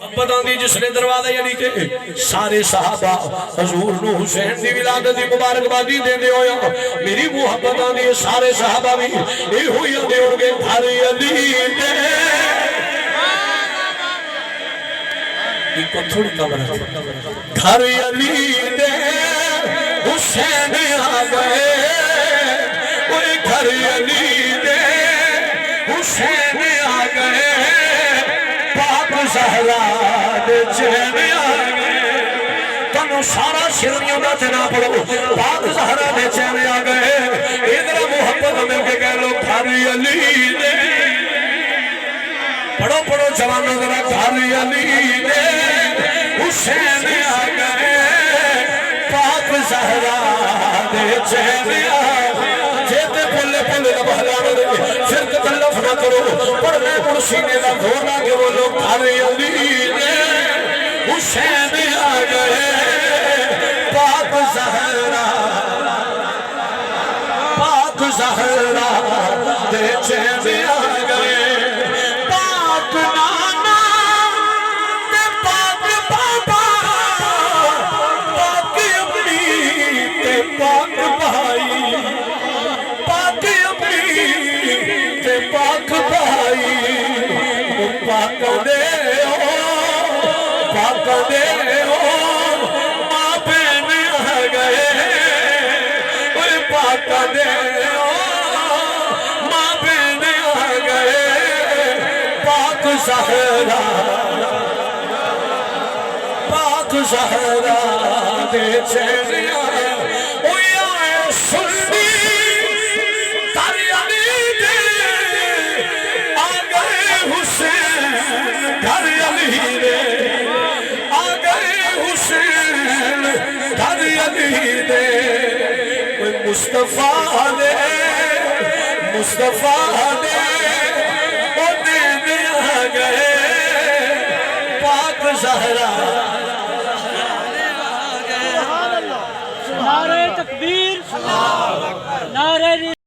محبت آندی جس نے دروازہ یعنی کہ سارے صحابہ حضور نو حسین دی ولادت دی مبارکبادی دے دے ہویا میری محبت آندی سارے صحابہ بھی اے ہوئی آندے ہوں گے گھر علی دے ایک تھوڑی کمرہ گھر علی دے حسین آ گئے اوہ گھر علی دے حسین آ گئے پاک زہرا دے چین آ گئے تنو سارا شرمیوں دا چنا پڑھو پاک زہرا دے چین آ گئے ادھر محبت مل کے کہہ لو گھر علی دے پڑھو پڑھو جوانوں ذرا گھر علی دے حسین آ گئے پاک زہرا دے چین آ گئے جیتے پلے پلے نہ بہلانے دے پھر تکلف نہ کرو پڑھنے مرسینے نہ دھونا کہ وہ لوگ گھر علی دے حسین آ گئے پاک زہرا دے چین آ گئے پاک نانا دے پاک بابا پاک امی تے پاک بھائی پاک امی تے پاک بھائی پاک دے ماں بہن آ گئے پاک دے ماں بہن آ گئے پاک زہرا دے چین آئے سنی گھر علی دے آ گئے حسین گھر علی دے آ گئے حسین گھر علی دے کوئی مصطفیٰ دے